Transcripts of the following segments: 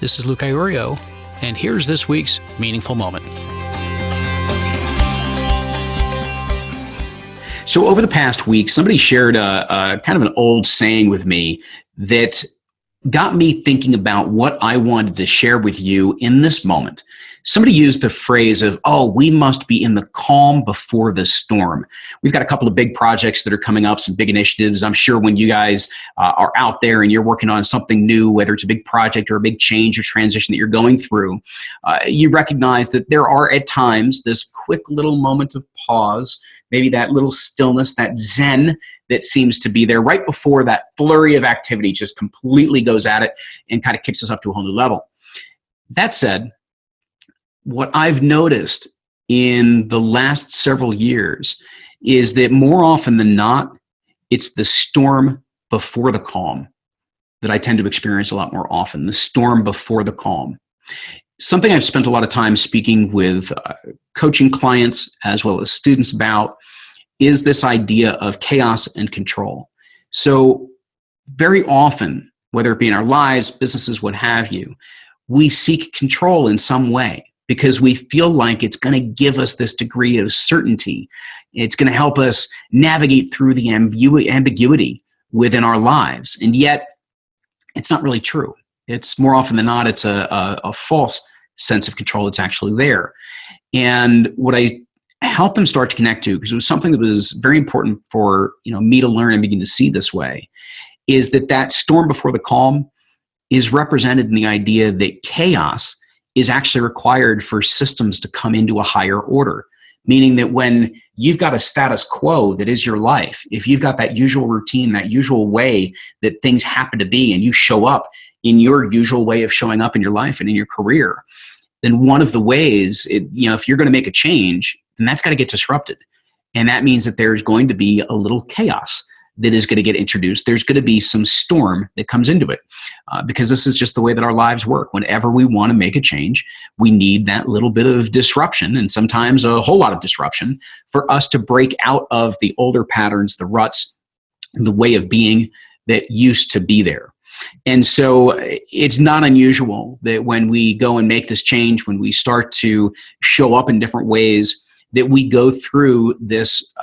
This is Luke Iorio, and here's this week's Meaningful Moment. So over the past week, somebody shared a kind of an old saying with me that got me thinking about what I wanted to share with you in this moment. Somebody used the phrase of, oh, we must be in the calm before the storm. We've got a couple of big projects that are coming up, some big initiatives. I'm sure when you guys are out there and you're working on something new, whether it's a big project or a big change or transition that you're going through, you recognize that there are at times this quick little moment of pause, maybe that little stillness, that zen that seems to be there right before that flurry of activity just completely goes at it and kind of kicks us up to a whole new level. That said, what I've noticed in the last several years is that more often than not, it's the storm before the calm that I tend to experience a lot more often, the storm before the calm. Something I've spent a lot of time speaking with coaching clients as well as students about is this idea of chaos and control. So very often, whether it be in our lives, businesses, what have you, we seek control in some way because we feel like it's going to give us this degree of certainty. It's going to help us navigate through the ambiguity within our lives. And yet, it's not really true. It's more often than not, it's a false sense of control that's actually there. And what I help them start to connect to, because it was something that was very important for me to learn and begin to see this way, is that storm before the calm is represented in the idea that chaos is actually required for systems to come into a higher order. Meaning that when you've got a status quo that is your life, if you've got that usual routine, that usual way that things happen to be, and you show up in your usual way of showing up in your life and in your career, then one of the ways, if you're going to make a change, then that's got to get disrupted. And that means that there's going to be a little chaos that is going to get introduced. There's going to be some storm that comes into it because this is just the way that our lives work. Whenever we want to make a change, we need that little bit of disruption, and sometimes a whole lot of disruption, for us to break out of the older patterns, the ruts, the way of being that used to be there. And so it's not unusual that when we go and make this change, when we start to show up in different ways, that we go through this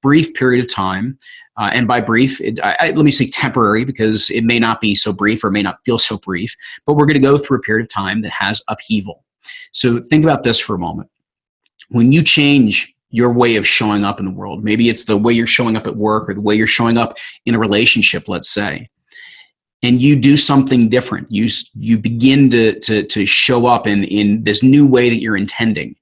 brief period of time. And by brief, let me say temporary, because it may not be so brief or may not feel so brief, but we're going to go through a period of time that has upheaval. So think about this for a moment. When you change your way of showing up in the world, maybe it's the way you're showing up at work or the way you're showing up in a relationship, let's say, and you do something different. You begin to show up in this new way that you're intending.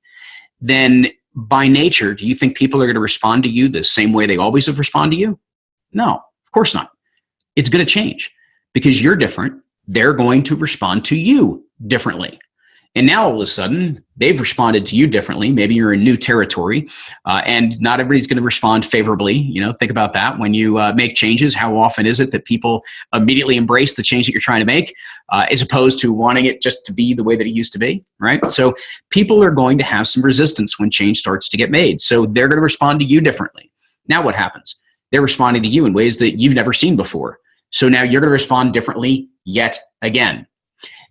Then by nature, do you think people are going to respond to you the same way they always have responded to you? No, of course not. It's going to change because you're different. They're going to respond to you differently. And now all of a sudden, they've responded to you differently. Maybe you're in new territory, and not everybody's going to respond favorably. Think about that. When you make changes, how often is it that people immediately embrace the change that you're trying to make, as opposed to wanting it just to be the way that it used to be, right? So people are going to have some resistance when change starts to get made. So they're going to respond to you differently. Now what happens? They're responding to you in ways that you've never seen before. So now you're going to respond differently yet again.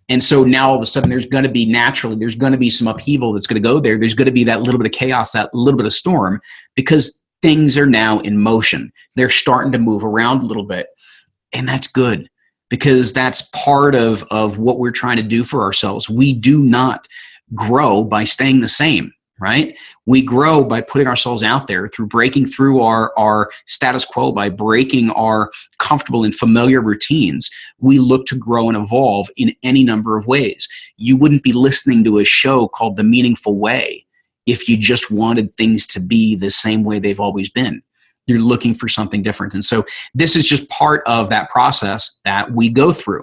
And so now all of a sudden there's going to be some upheaval that's going to go there. There's going to be that little bit of chaos, that little bit of storm, because things are now in motion. They're starting to move around a little bit. And that's good, because that's part of what we're trying to do for ourselves. We do not grow by staying the same, right? We grow by putting ourselves out there, through breaking through our status quo, by breaking our comfortable and familiar routines. We look to grow and evolve in any number of ways. You wouldn't be listening to a show called The Meaningful Way if you just wanted things to be the same way they've always been. You're looking for something different. And so this is just part of that process that we go through.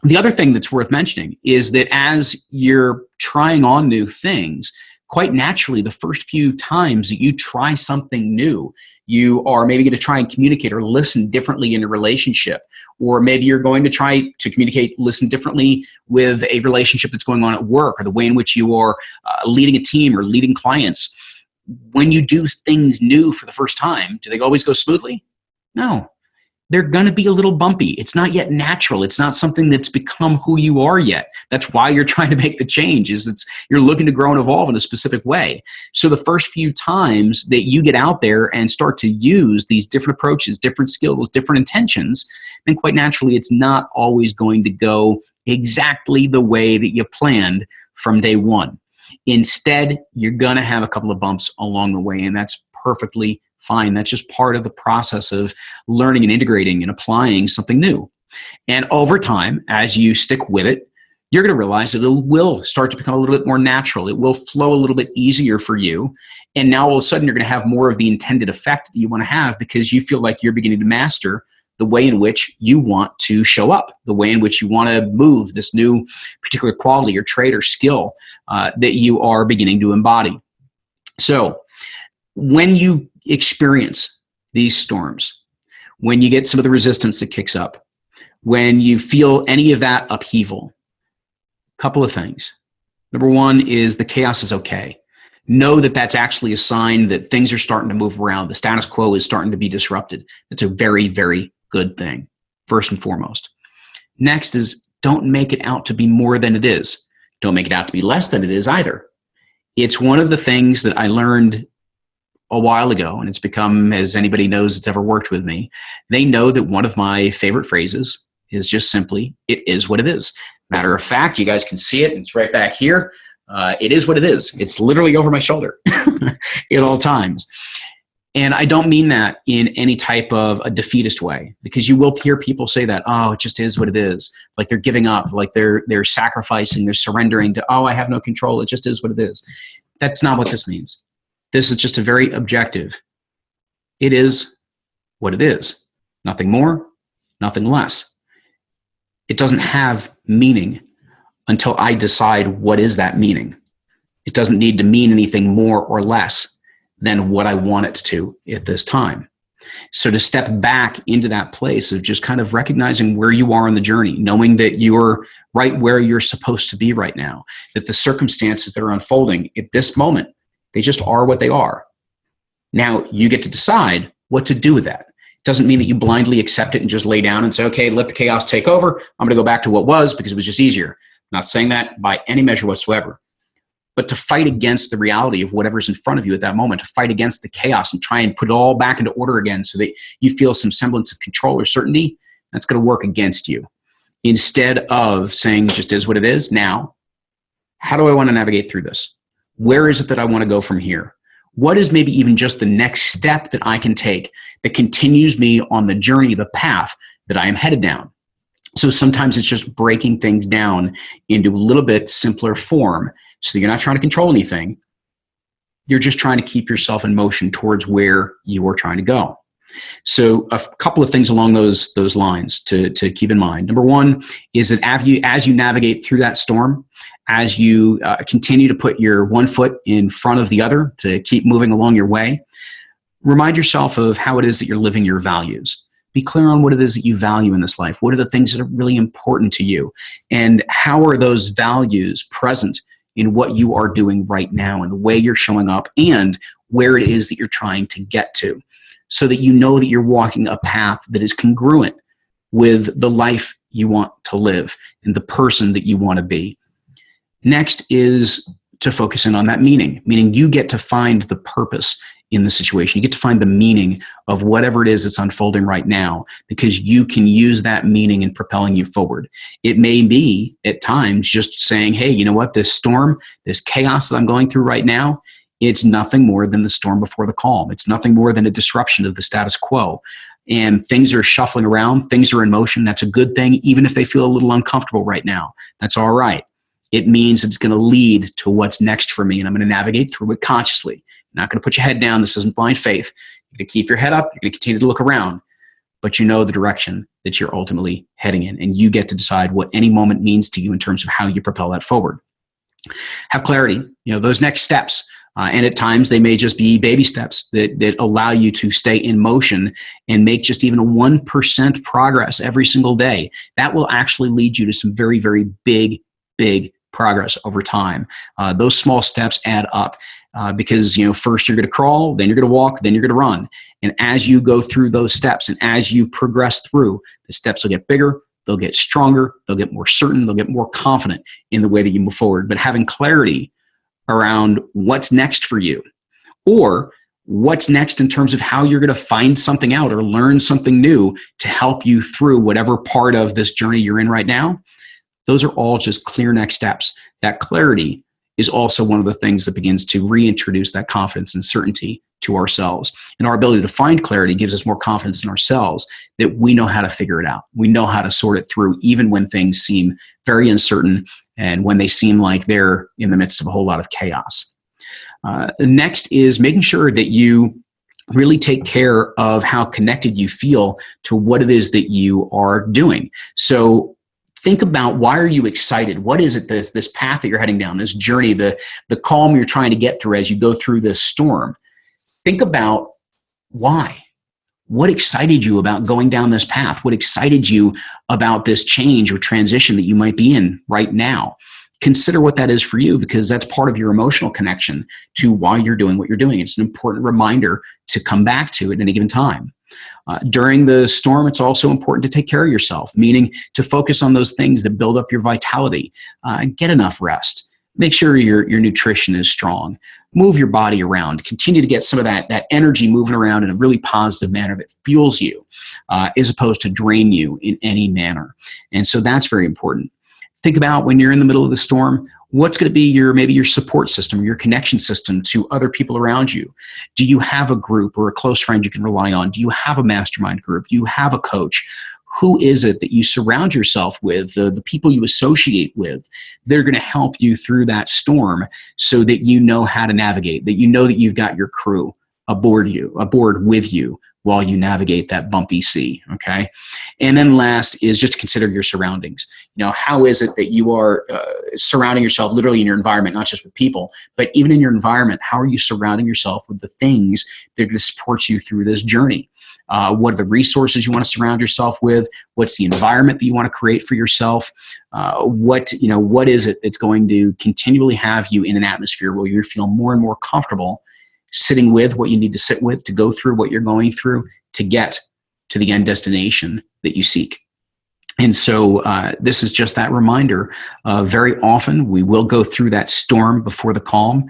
The other thing that's worth mentioning is that as you're trying on new things, quite naturally, the first few times that you try something new, you are maybe going to try and communicate or listen differently in a relationship, or maybe you're going to try to communicate, listen differently with a relationship that's going on at work, or the way in which you are leading a team or leading clients. When you do things new for the first time, do they always go smoothly? No. they're going to be a little bumpy. It's not yet natural. It's not something that's become who you are yet. That's why you're trying to make the change, you're looking to grow and evolve in a specific way. So the first few times that you get out there and start to use these different approaches, different skills, different intentions, then quite naturally, it's not always going to go exactly the way that you planned from day one. Instead, you're going to have a couple of bumps along the way, and that's perfectly fine. That's just part of the process of learning and integrating and applying something new. And over time, as you stick with it, you're going to realize that it will start to become a little bit more natural. It will flow a little bit easier for you. And now all of a sudden, you're going to have more of the intended effect that you want to have because you feel like you're beginning to master the way in which you want to show up, the way in which you want to move this new particular quality or trait or skill that you are beginning to embody. So when you experience these storms, when you get some of the resistance that kicks up, when you feel any of that upheaval, a couple of things. Number one is the chaos is okay. Know that that's actually a sign that things are starting to move around. The status quo is starting to be disrupted. That's a very, very good thing, first and foremost. Next is don't make it out to be more than it is. Don't make it out to be less than it is either. It's one of the things that I learned a while ago, and it's become, as anybody knows that's ever worked with me, they know that one of my favorite phrases is just simply, it is what it is. Matter of fact, you guys can see it. It's right back here. It is what it is. It's literally over my shoulder at all times. And I don't mean that in any type of a defeatist way, because you will hear people say that, oh, it just is what it is. Like they're giving up, like they're sacrificing, they're surrendering to, oh, I have no control. It just is what it is. That's not what this means. This is just a very objective. It is what it is. Nothing more, nothing less. It doesn't have meaning until I decide what is that meaning. It doesn't need to mean anything more or less than what I want it to at this time. So to step back into that place of just kind of recognizing where you are in the journey, knowing that you're right where you're supposed to be right now, that the circumstances that are unfolding at this moment, they just are what they are. Now you get to decide what to do with that. It doesn't mean that you blindly accept it and just lay down and say, okay, let the chaos take over. I'm going to go back to what was because it was just easier. I'm not saying that by any measure whatsoever. But to fight against the reality of whatever's in front of you at that moment, to fight against the chaos and try and put it all back into order again so that you feel some semblance of control or certainty, that's going to work against you. Instead of saying just is what it is, now, how do I want to navigate through this? Where is it that I want to go from here? What is maybe even just the next step that I can take that continues me on the journey, the path that I am headed down? So sometimes it's just breaking things down into a little bit simpler form so that you're not trying to control anything. You're just trying to keep yourself in motion towards where you are trying to go. So a couple of things along those lines to keep in mind. Number one is that as you navigate through that storm, as you continue to put your one foot in front of the other to keep moving along your way, remind yourself of how it is that you're living your values. Be clear on what it is that you value in this life. What are the things that are really important to you? And how are those values present in what you are doing right now and the way you're showing up and where it is that you're trying to get to, so that you know that you're walking a path that is congruent with the life you want to live and the person that you want to be. Next is to focus in on that meaning you get to find the purpose in the situation. You get to find the meaning of whatever it is that's unfolding right now, because you can use that meaning in propelling you forward. It may be at times just saying, hey, you know what, this storm, this chaos that I'm going through right now, it's nothing more than the storm before the calm. It's nothing more than a disruption of the status quo. And things are shuffling around, things are in motion. That's a good thing, even if they feel a little uncomfortable right now. That's all right. It means it's going to lead to what's next for me, and I'm going to navigate through it consciously. You're not going to put your head down. This isn't blind faith. You're going to keep your head up. You're going to continue to look around, but you know the direction that you're ultimately heading in, and you get to decide what any moment means to you in terms of how you propel that forward. Have clarity. Those next steps, and at times they may just be baby steps that allow you to stay in motion and make just even a 1% progress every single day. That will actually lead you to some very, very big progress over time. Those small steps add up. Because first you're going to crawl, then you're going to walk, then you're going to run. And as you go through those steps and as you progress through, the steps will get bigger, they'll get stronger, they'll get more certain, they'll get more confident in the way that you move forward. But having clarity around what's next for you, or what's next in terms of how you're going to find something out or learn something new to help you through whatever part of this journey you're in right now, those are all just clear next steps. That clarity is also one of the things that begins to reintroduce that confidence and certainty to ourselves. And our ability to find clarity gives us more confidence in ourselves that we know how to figure it out. We know how to sort it through, even when things seem very uncertain and when they seem like they're in the midst of a whole lot of chaos. Next is making sure that you really take care of how connected you feel to what it is that you are doing. So think about, why are you excited? What is it, this path that you're heading down, this journey, the calm you're trying to get through as you go through this storm? Think about why. What excited you about going down this path? What excited you about this change or transition that you might be in right now? Consider what that is for you, because that's part of your emotional connection to why you're doing what you're doing. It's an important reminder to come back to at any given time. During the storm, it's also important to take care of yourself, meaning to focus on those things that build up your vitality. Get enough rest. Make sure your nutrition is strong. Move your body around. Continue to get some of that energy moving around in a really positive manner that fuels you, as opposed to drain you in any manner. And so that's very important. Think about, when you're in the middle of the storm, what's going to be maybe your support system, your connection system to other people around you. Do you have a group or a close friend you can rely on? Do you have a mastermind group? Do you have a coach? Who is it that you surround yourself with, the people you associate with? They're going to help you through that storm so that you know how to navigate, that you know that you've got your crew aboard with you while you navigate that bumpy sea, okay? And then last is just to consider your surroundings. How is it that you are surrounding yourself literally in your environment, not just with people, but even in your environment? How are you surrounding yourself with the things that are going to support you through this journey? What are the resources you want to surround yourself with? What's the environment that you want to create for yourself? What is it that's going to continually have you in an atmosphere where you feel more and more comfortable sitting with what you need to sit with to go through what you're going through to get to the end destination that you seek? And so this is just that reminder. Very often we will go through that storm before the calm.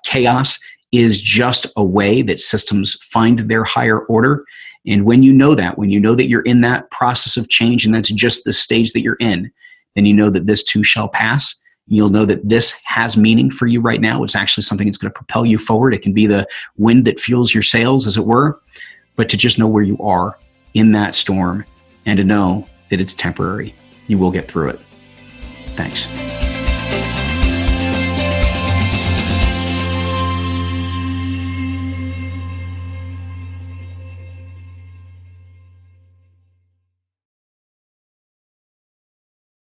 Chaos is just a way that systems find their higher order. And when you know that you're in that process of change and that's just the stage that you're in, then you know that this too shall pass. You'll know that this has meaning for you right now. It's actually something that's going to propel you forward. It can be the wind that fuels your sails, as it were. But to just know where you are in that storm and to know that it's temporary. You will get through it. Thanks.